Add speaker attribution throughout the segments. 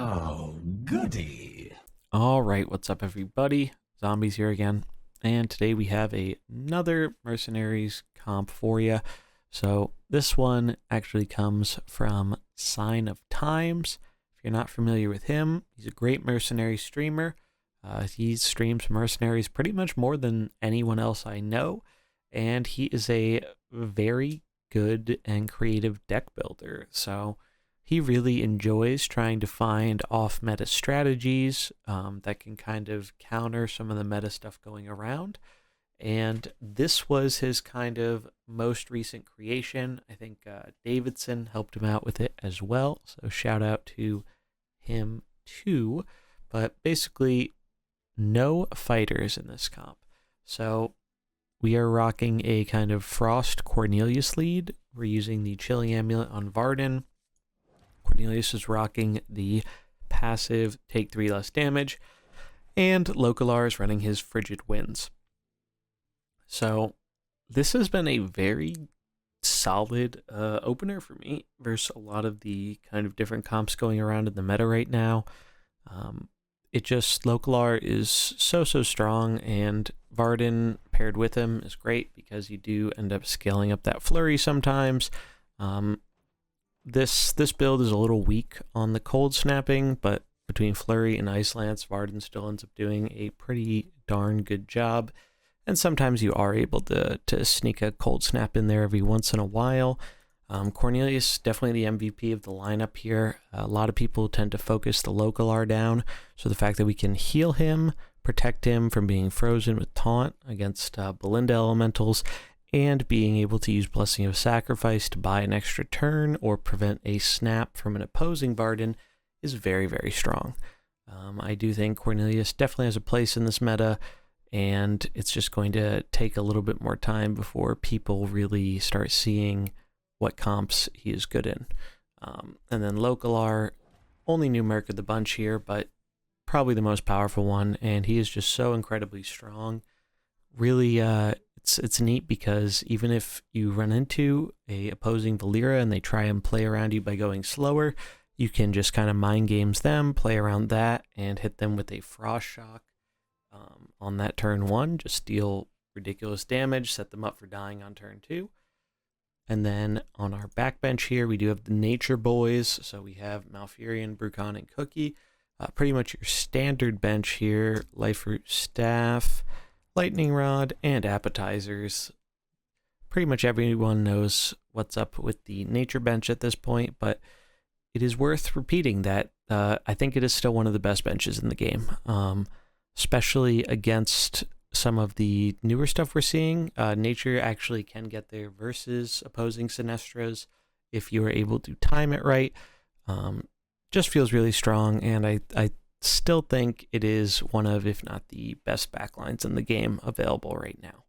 Speaker 1: Oh, goody.
Speaker 2: All right, what's up, everybody? Zombies here again, and today we have another Mercenaries comp for you. So this one actually comes from Sign of Times. If you're not familiar with him, he's a great Mercenary streamer. He streams Mercenaries pretty much more than anyone else I know, and he is a very good and creative deck builder. So he really enjoys trying to find off-meta strategies that can kind of counter some of the meta stuff going around. And this was his kind of most recent creation. I think Davidson helped him out with it as well. So shout out to him too. But basically, no fighters in this comp. So we are rocking a kind of Frost Cornelius lead. We're using the Chilling Amulet on Varden. Cornelius is rocking the passive take 3 less damage, and Localar is running his Frigid Winds. So this has been a very solid opener for me versus a lot of the kind of different comps going around in the meta right now. Localar is so strong, and Varden paired with him is great because you do end up scaling up that flurry sometimes. This build is a little weak on the cold snapping, but between Flurry and Ice Lance, Varden still ends up doing a pretty darn good job. And sometimes you are able to sneak a cold snap in there every once in a while. Cornelius, definitely the MVP of the lineup here. A lot of people tend to focus the Localar down, so the fact that we can heal him, protect him from being frozen with Taunt against Belinda Elementals, and being able to use Blessing of Sacrifice to buy an extra turn or prevent a snap from an opposing Varden is very strong. I do think Cornelius definitely has a place in this meta, and it's just going to take a little bit more time before people really start seeing what comps he is good in. And then Localar, only new Merc of the bunch here, but probably the most powerful one, and he is just so incredibly strong. Really, it's neat because even if you run into a opposing Valera and they try and play around you by going slower, you can just kind of mind games them, play around that, and hit them with a Frost Shock on that turn 1. Just deal ridiculous damage, set them up for dying on turn 2. And then on our backbench here, we do have the Nature Boys. So we have Malfurion, Brucon, and Cookie. Pretty much your standard bench here. Life Root Staff, Lightning Rod, and Appetizers. Pretty much everyone knows what's up with the Nature bench at this point, but it is worth repeating that I think it is still one of the best benches in the game, especially against some of the newer stuff we're seeing. Nature actually can get there versus opposing Sinestras if you are able to time it right. Just feels really strong, and I still think it is one of, if not the best backlines in the game available right now.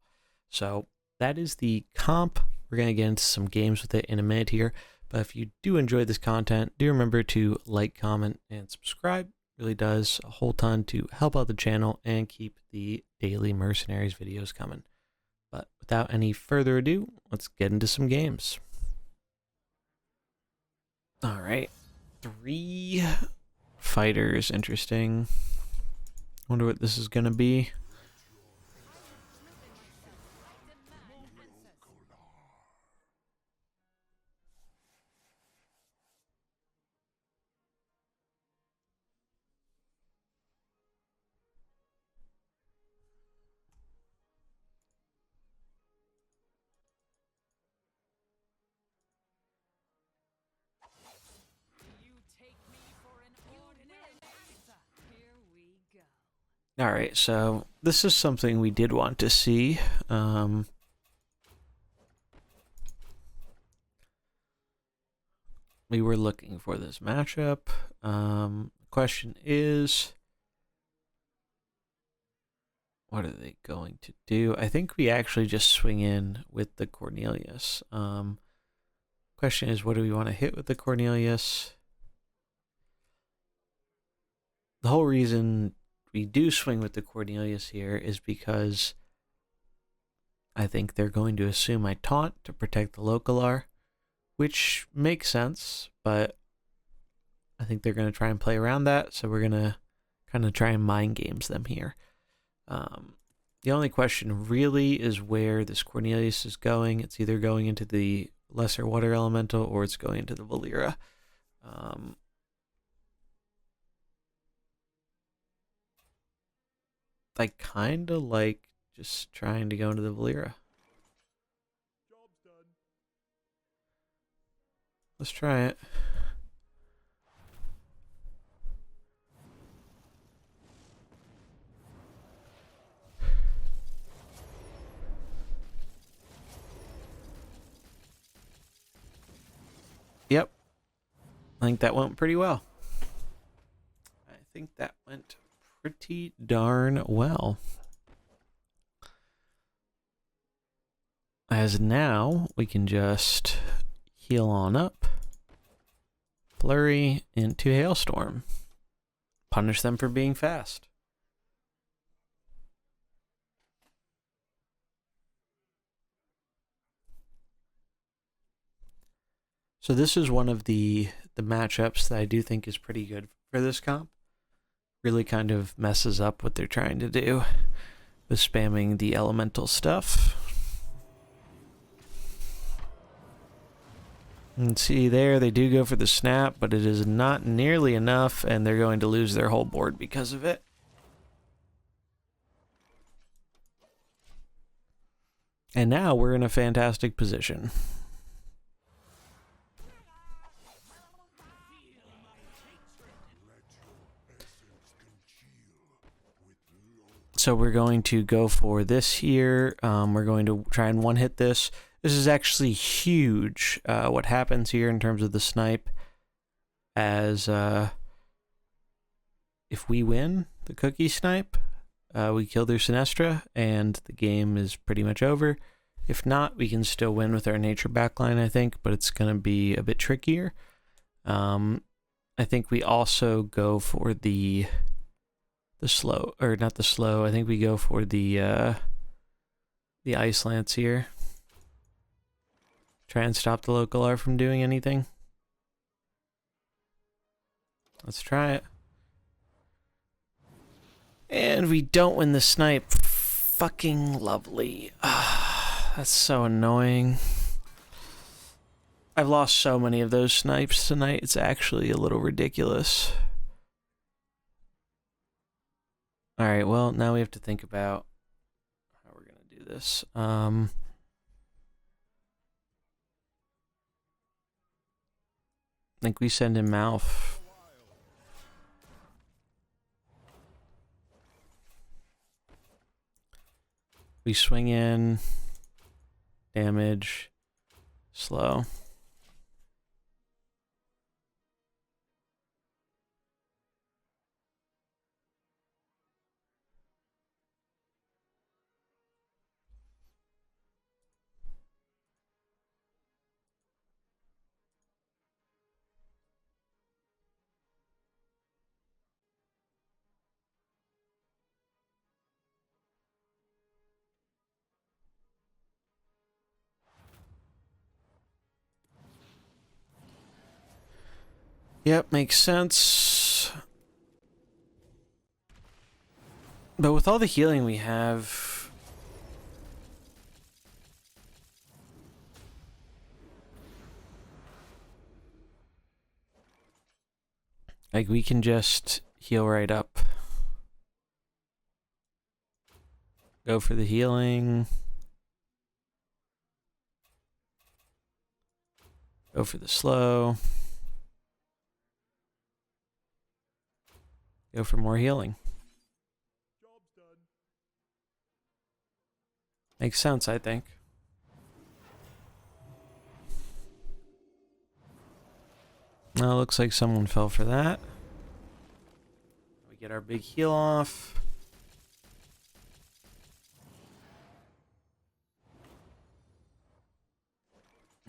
Speaker 2: So that is the comp. We're going to get into some games with it in a minute here, but if you do enjoy this content, do remember to like, comment, and subscribe. It really does a whole ton to help out the channel and keep the daily Mercenaries videos coming. But without any further ado, let's get into some games. All right, 3 fighters, interesting. Wonder what this is gonna be. All right, so this is something we did want to see. We were looking for this matchup. Question is, what are they going to do? I think we actually just swing in with the Cornelius. Question is, what do we want to hit with the Cornelius? The whole reason we do swing with the Cornelius here is because I think they're going to assume I taunt to protect the Localar, which makes sense, but I think they're going to try and play around that, so we're going to kind of try and mind games them here. The only question really is where this Cornelius is going. It's either going into the Lesser Water Elemental or it's going into the Valera. I kind of like just trying to go into the Valera. Let's try it. Yep. I think that went pretty well. Pretty darn well. As now, we can just heal on up. Flurry into Hailstorm. Punish them for being fast. So this is one of the matchups that I do think is pretty good for this comp. Really kind of messes up what they're trying to do with spamming the elemental stuff. And see there, they do go for the snap, but it is not nearly enough, and they're going to lose their whole board because of it. And now we're in a fantastic position. So we're going to go for this here. We're going to try and one-hit this. This is actually huge, what happens here in terms of the snipe. As if we win the cookie snipe, we kill their Sinestra, and the game is pretty much over. If not, we can still win with our nature backline, I think, but it's going to be a bit trickier. I think we also go for the slow, or not the slow, I think we go for the Ice Lance here. Try and stop the local R from doing anything. Let's try it. And we don't win the snipe. Fucking lovely. That's so annoying. I've lost so many of those snipes tonight, it's actually a little ridiculous. Alright, well, now we have to think about how we're going to do this. I think we send him Malf. We swing in, damage, slow. Yep, makes sense. But with all the healing we have, like, we can just heal right up. Go for the healing. Go for the slow. Go for more healing. Makes sense, I think. Now it looks like someone fell for that. We get our big heal off.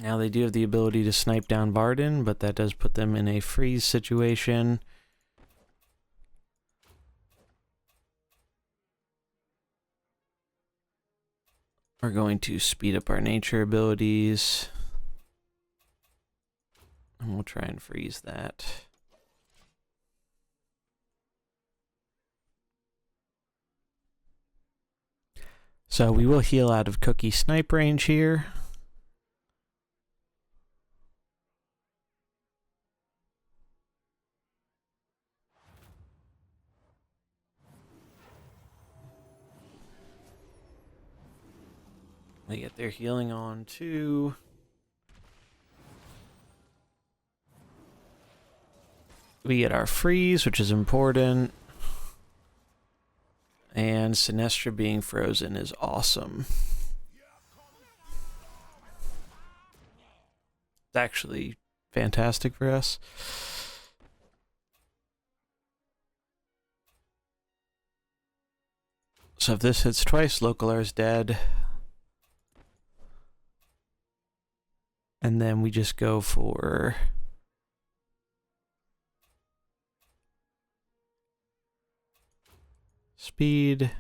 Speaker 2: Now they do have the ability to snipe down Varden, but that does put them in a freeze situation. We're going to speed up our nature abilities. And we'll try and freeze that. So we will heal out of Cookie snipe range here. They get their healing on too. We get our freeze, which is important. And Sinestra being frozen is awesome. It's actually fantastic for us. So if this hits twice, Localar's dead. And then we just go for speed.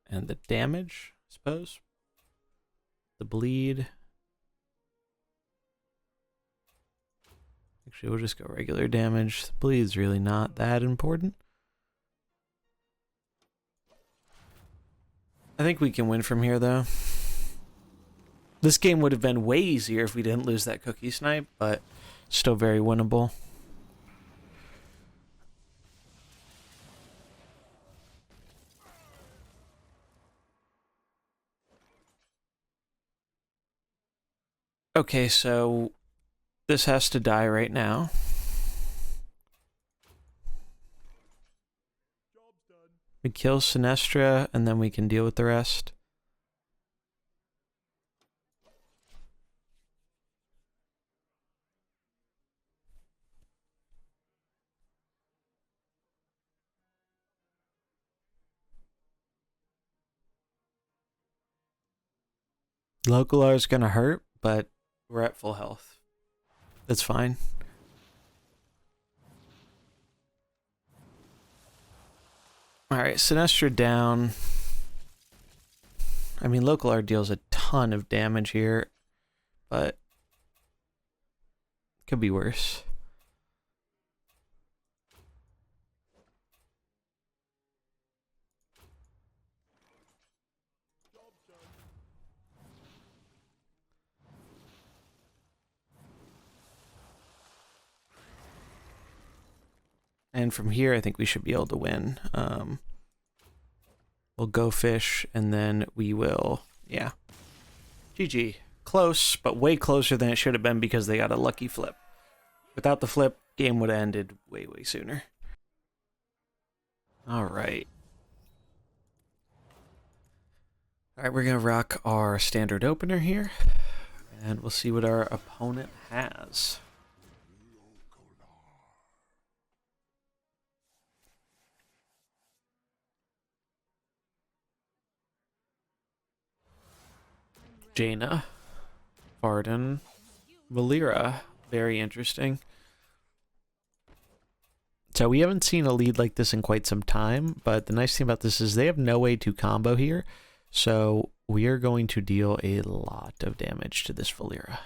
Speaker 2: And the damage, I suppose. The bleed. Actually, we'll just go regular damage. The bleed's really not that important. I think we can win from here, though. This game would have been way easier if we didn't lose that cookie snipe, but still very winnable. Okay, so this has to die right now. We kill Sinestra, and then we can deal with the rest. Localar is gonna hurt, but we're at full health. That's fine. Alright, Sinestra down. I mean, Localar deals a ton of damage here, but could be worse. And from here, I think we should be able to win. We'll go fish, and then we will, yeah. GG. Close, but way closer than it should have been because they got a lucky flip. Without the flip, game would have ended way, way sooner. All right. All right, we're going to rock our standard opener here, and we'll see what our opponent has. Jaina, Varden, Valera. Very interesting. So we haven't seen a lead like this in quite some time, but the nice thing about this is they have no way to combo here. So we are going to deal a lot of damage to this Valera.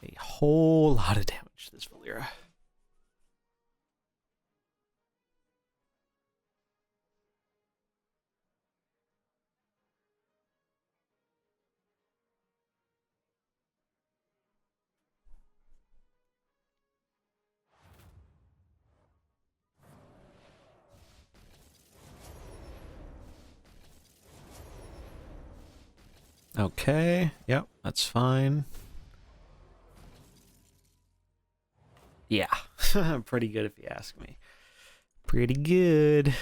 Speaker 2: A whole lot of damage to this Valera. Okay, yep, that's fine. Yeah, pretty good if you ask me. Pretty good.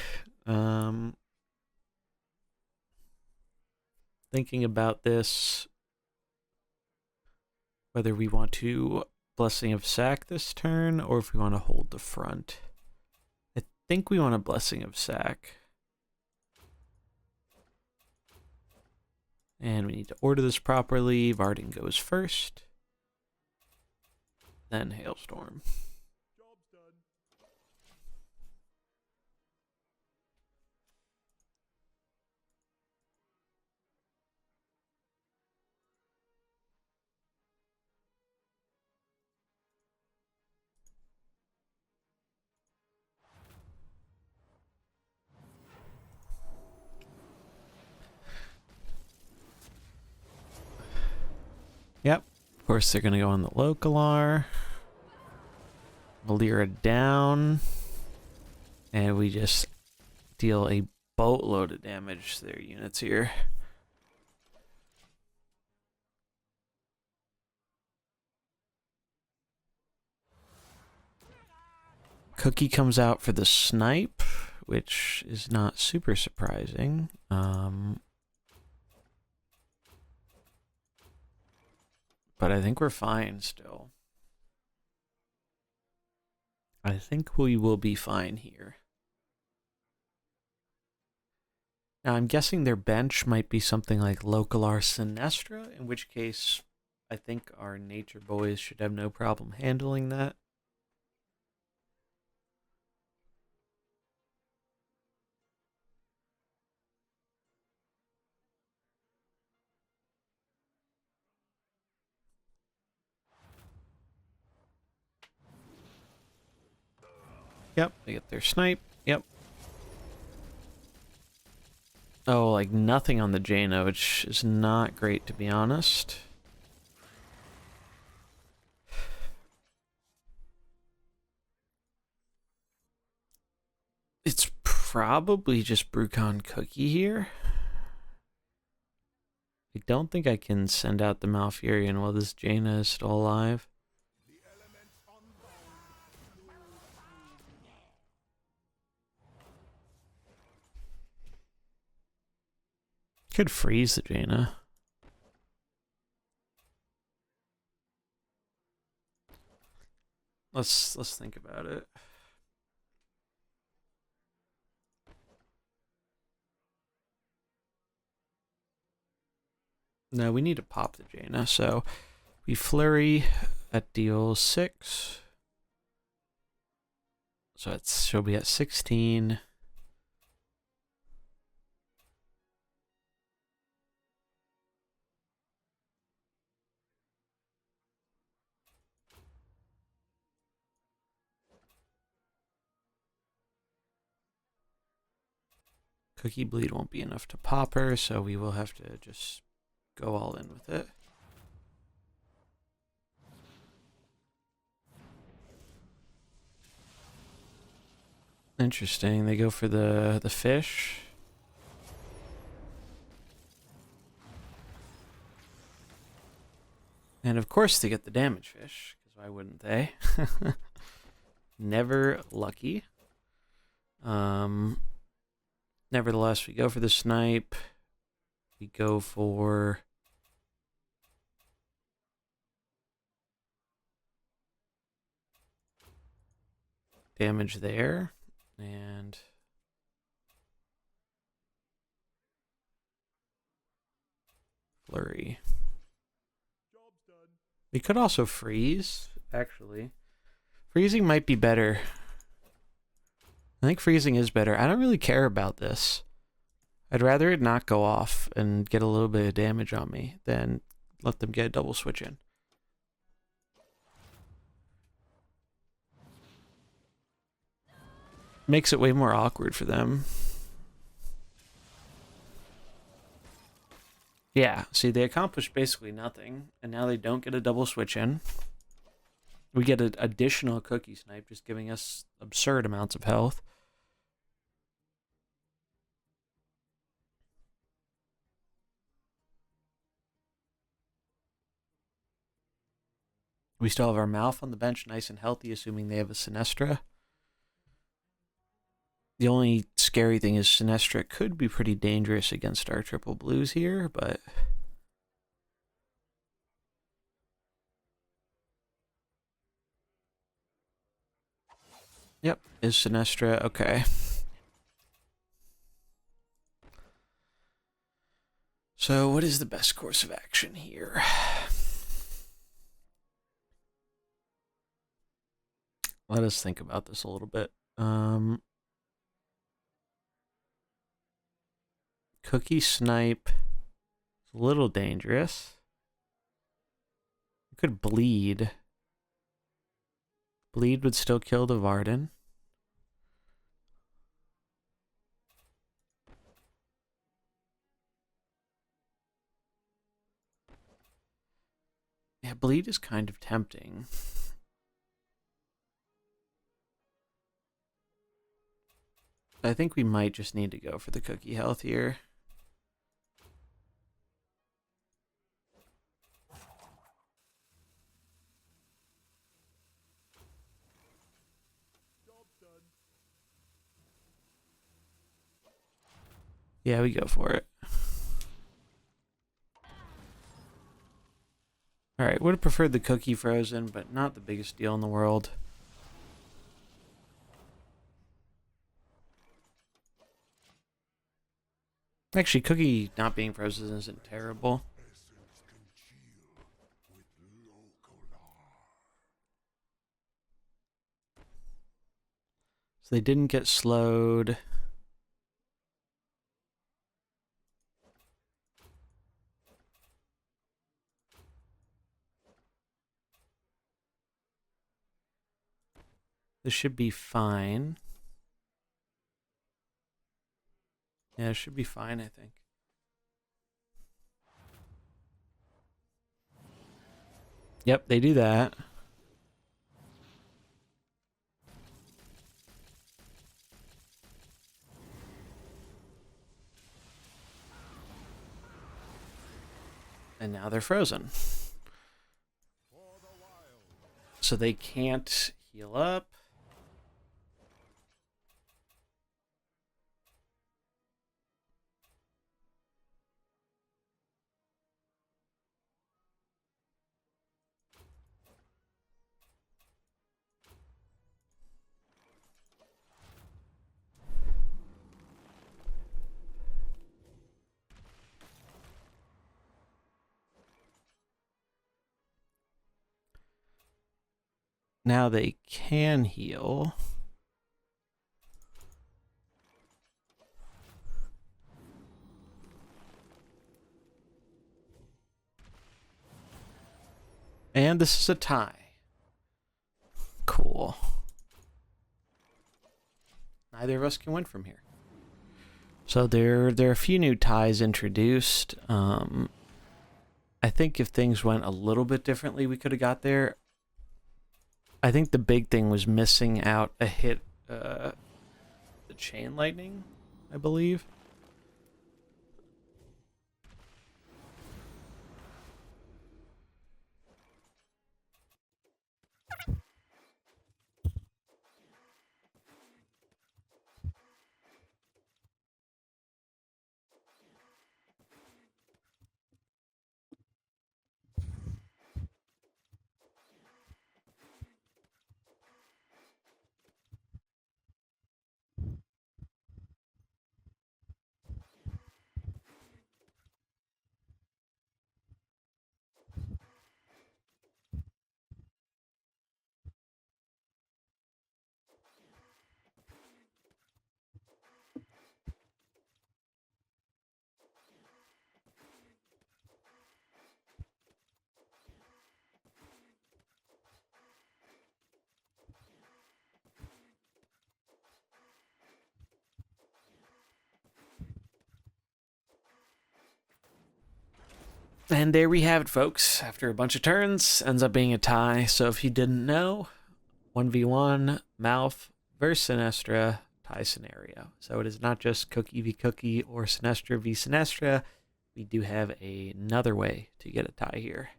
Speaker 2: Thinking about this, whether we want to Blessing of Sac this turn or if we want to hold the front. I think we want a Blessing of Sac. And we need to order this properly. Varden goes first. Then Hailstorm. Of course, they're going to go on the Localar. Valera down. And we just deal a boatload of damage to their units here. Cookie comes out for the snipe, which is not super surprising. But I think we're fine still. I think we will be fine here. Now, I'm guessing their bench might be something like Localar Sinestra, in which case I think our nature boys should have no problem handling that. Yep, they get their snipe. Yep. Oh, like nothing on the Jaina, which is not great, to be honest. It's probably just Brucon Cookie here. I don't think I can send out the Malfurion while this Jaina is still alive. Could freeze the Jaina. Let's think about it. No, we need to pop the Jaina, so we flurry at deal 6. So she'll be at 16. Cookie bleed won't be enough to pop her, so we will have to just go all in with it. Interesting. They go for the fish. And of course they get the damage fish, because why wouldn't they? Never lucky. Nevertheless, we go for the snipe. We go for damage there. And flurry. We could also freeze, actually. Freezing might be better. I think freezing is better. I don't really care about this. I'd rather it not go off and get a little bit of damage on me than let them get a double switch in. Makes it way more awkward for them. Yeah, see, they accomplished basically nothing, and now they don't get a double switch in. We get an additional cookie snipe, just giving us absurd amounts of health. We still have our Malf on the bench, nice and healthy, assuming they have a Sinestra. The only scary thing is Sinestra could be pretty dangerous against our triple blues here, but... Yep, is Sinestra. Okay. So what is the best course of action here? Let us think about this a little bit. Cookie snipe is a little dangerous. You could bleed. Bleed would still kill the Varden. Yeah, bleed is kind of tempting. I think we might just need to go for the cookie health here. Yeah, we go for it. Alright, would have preferred the cookie frozen, but not the biggest deal in the world. Actually, cookie not being frozen isn't terrible. So they didn't get slowed. This should be fine. Yeah, it should be fine, I think. Yep, they do that. And now they're frozen. So they can't heal up. Now they can heal. And this is a tie. Cool. Neither of us can win from here. So there are a few new ties introduced. I think if things went a little bit differently, we could have got there. I think the big thing was missing out a hit, the chain lightning, I believe. And there we have it, folks. After a bunch of turns, ends up being a tie. So if you didn't know, 1v1, Mouth versus Sinestra tie scenario. So it is not just Cookie v Cookie or Sinestra v Sinestra. We do have another way to get a tie here.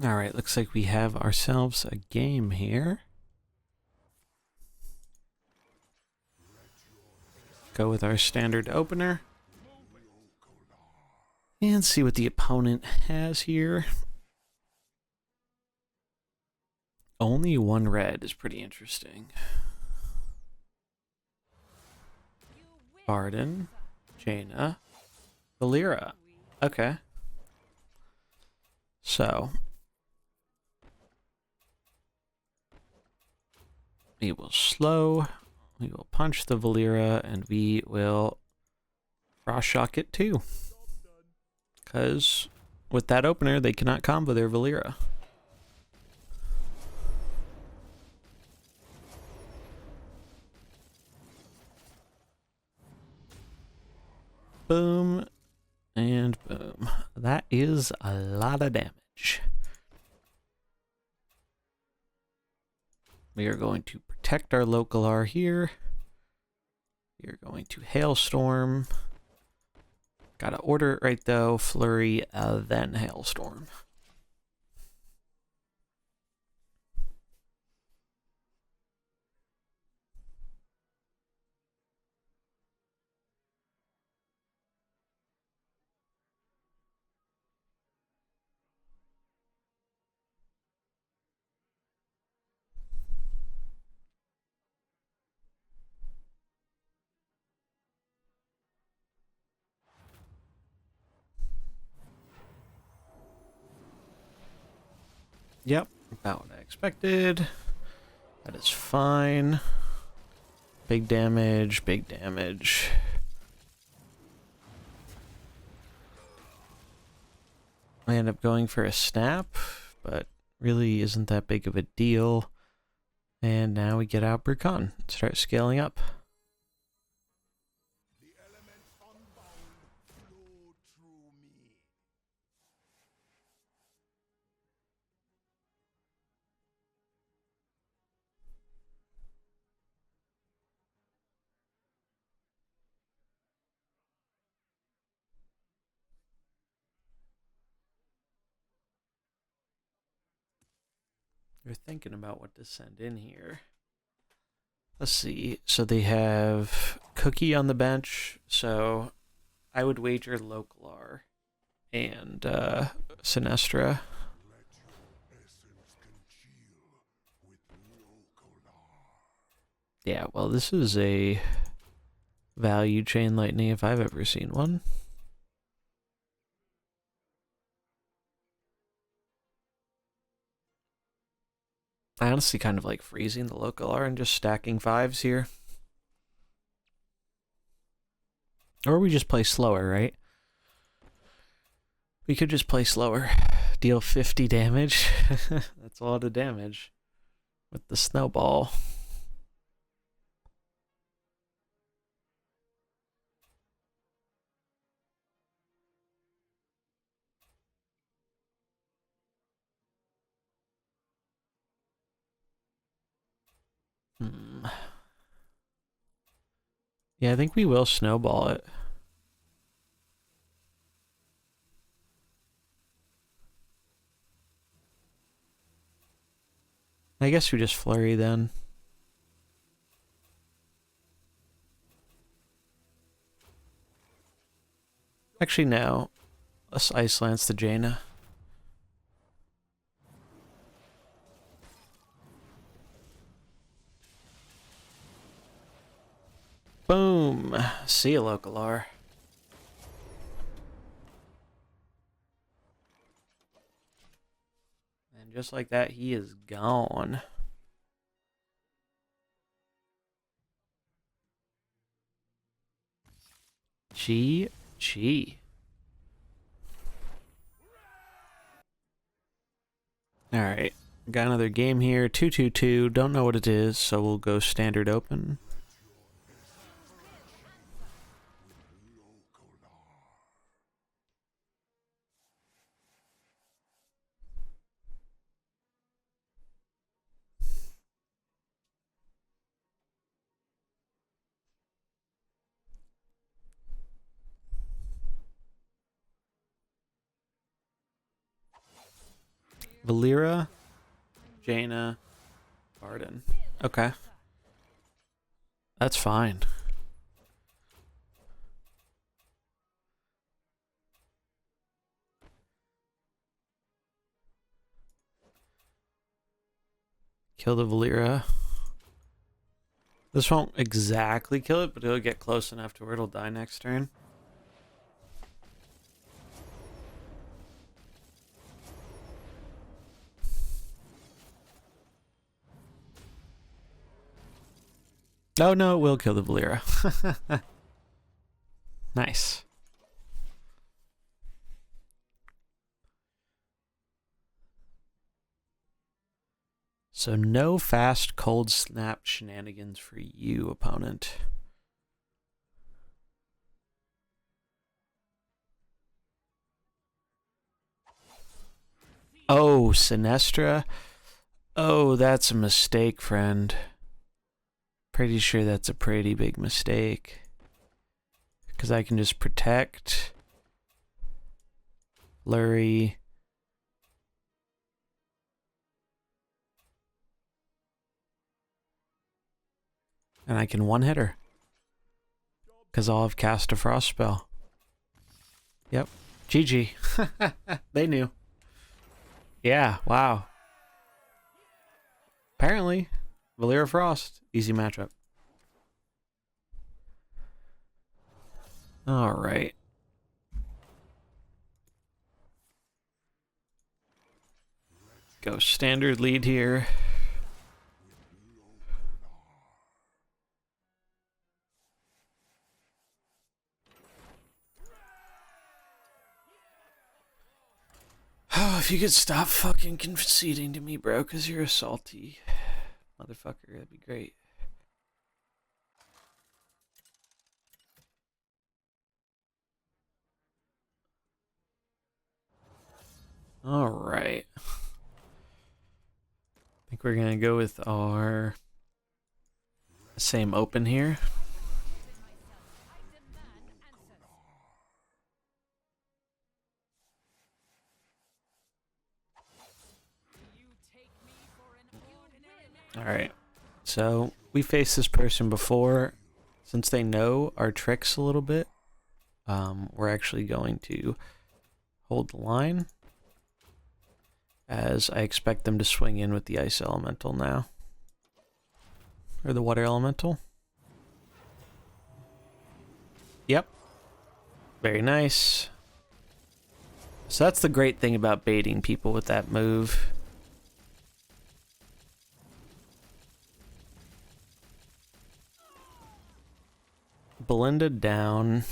Speaker 2: All right, looks like we have ourselves a game here. Go with our standard opener. And see what the opponent has here. Only one red is pretty interesting. Barden, Jaina, Valera. Okay. So we will slow, we will punch the Valera, and we will Frost Shock it too. Because with that opener, they cannot combo their Valera. Boom, and boom. That is a lot of damage. We are going to protect our local R here. We are going to Hailstorm. Gotta order it right though. Flurry, then Hailstorm. Yep, about what I expected. That is fine. Big damage, big damage. I end up going for a snap, but really isn't that big of a deal. And now we get out Brucon. Start scaling up. You're thinking about what to send in here. Let's see. So they have Cookie on the bench. So I would wager Localar and Sinestra. Yeah, well, this is a value chain lightning if I've ever seen one. I honestly kind of like freezing the Localar and just stacking 5s here. Or we just play slower, right? We could just play slower. Deal 50 damage. That's a lot of damage with the snowball. Yeah, I think we will snowball it. I guess we just flurry then. Actually, no. Let's Ice Lance the Jaina. Boom. See you, Localar. And just like that, he is gone. Gee. Alright. Got another game here. 2-2-2. Don't know what it is, so we'll go standard open. Valera, Jaina, Arden. Okay. That's fine. Kill the Valera. This won't exactly kill it, but it'll get close enough to where it'll die next turn. Oh no, it will kill the Valera. Nice. So no fast cold snap shenanigans for you, opponent. Oh, Sinestra? Oh, that's a mistake, friend. Pretty sure that's a pretty big mistake. Because I can just protect, flurry, and I can one-hit her. Because I'll have cast a frost spell. Yep. GG. They knew. Yeah, wow. Apparently, Valyra Frost, easy matchup. Alright. Go standard lead here. Oh, if you could stop fucking conceding to me, bro, because you're a salty motherfucker, that'd be great. Alright. I think we're gonna go with our same open here. Alright. So, we faced this person before. Since they know our tricks a little bit, we're actually going to hold the line, as I expect them to swing in with the ice elemental now. Or the water elemental. Yep. Very nice. So that's the great thing about baiting people with that move. Belinda down.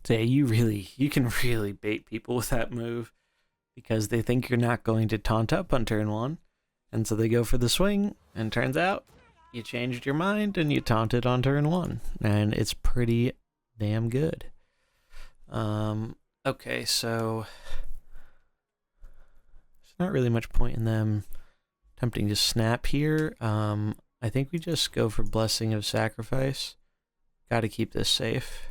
Speaker 2: So yeah, you can really bait people with that move because they think you're not going to taunt up on turn one. And so they go for the swing, and turns out you changed your mind and you taunted on turn one. And it's pretty damn good. Okay, so there's not really much point in them attempting to snap here. I think we just go for Blessing of Sacrifice. Gotta keep this safe.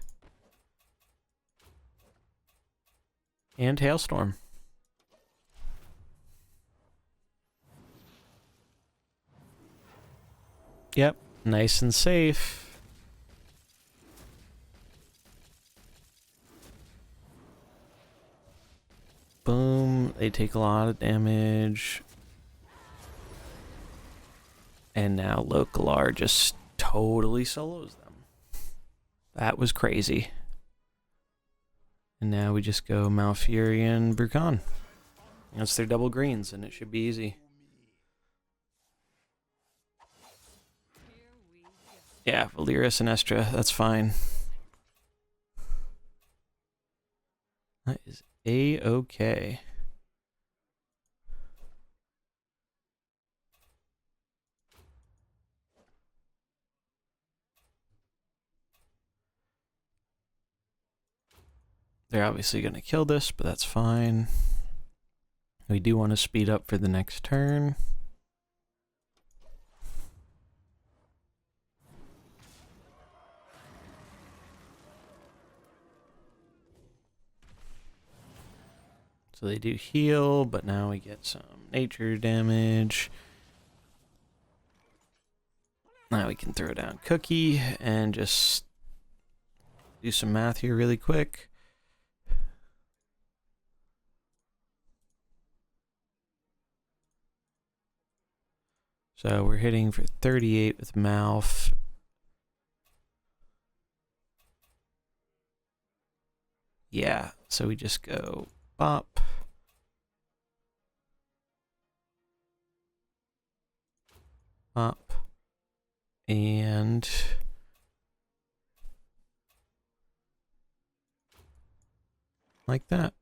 Speaker 2: And Hailstorm. Yep, nice and safe. Boom, they take a lot of damage. And now Localar just totally solos them. That was crazy. And now we just go Malfurion, Brucon. That's their double greens, and it should be easy. Yeah, Valyra Sinestra, that's fine. That is A-okay. They're obviously going to kill this, but that's fine. We do want to speed up for the next turn. So they do heal, but now we get some nature damage. Now we can throw down Cookie and just do some math here really quick. So we're hitting for 38 with Malf. Yeah, so we just go bop. Bop. And like that.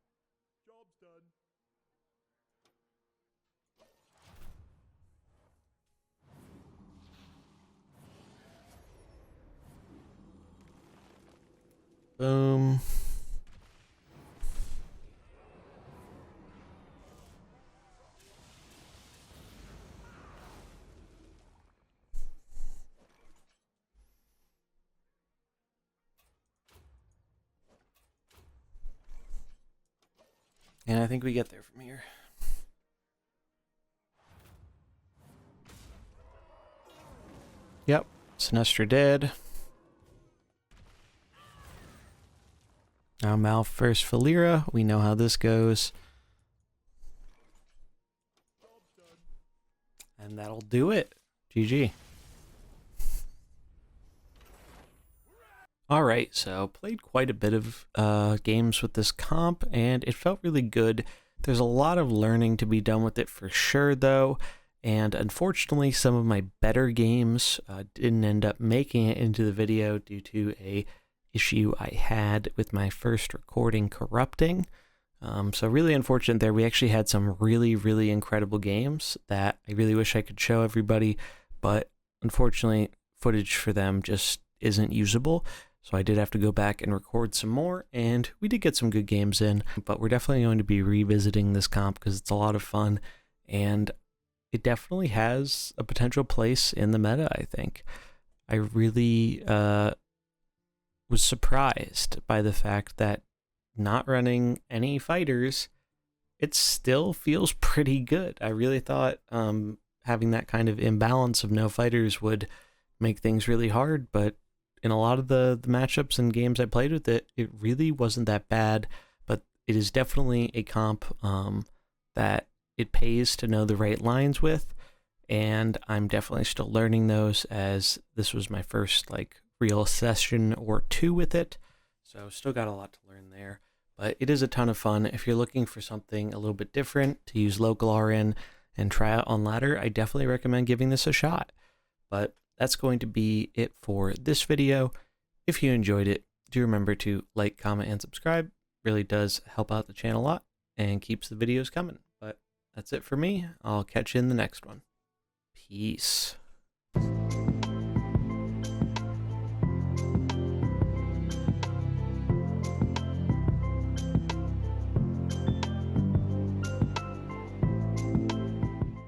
Speaker 2: Boom. And I think we get there from here. Yep, Sinestro dead. Now Mal first Falira. We know how this goes. And that'll do it. GG. Alright, so played quite a bit of games with this comp, and it felt really good. There's a lot of learning to be done with it for sure, though, and unfortunately some of my better games didn't end up making it into the video due to a issue I had with my first recording corrupting. So really unfortunate there. We actually had some really, really incredible games that I really wish I could show everybody, but unfortunately footage for them just isn't usable. So I did have to go back and record some more, and we did get some good games in, but we're definitely going to be revisiting this comp because it's a lot of fun, and it definitely has a potential place in the meta, I think. I really was surprised by the fact that not running any fighters, it still feels pretty good. I really thought having that kind of imbalance of no fighters would make things really hard, but in a lot of the matchups and games I played with it, it really wasn't that bad. But it is definitely a comp that it pays to know the right lines with, and I'm definitely still learning those, as this was my first like real session or two with it, so still got a lot to learn there. But it is a ton of fun. If you're looking for something a little bit different to use local RN and try out on ladder, I definitely recommend giving this a shot. But that's going to be it for this video. If you enjoyed it, do remember to like, comment, and subscribe. It really does help out the channel a lot and keeps the videos coming. But that's it for me. I'll catch you in the next one. Peace.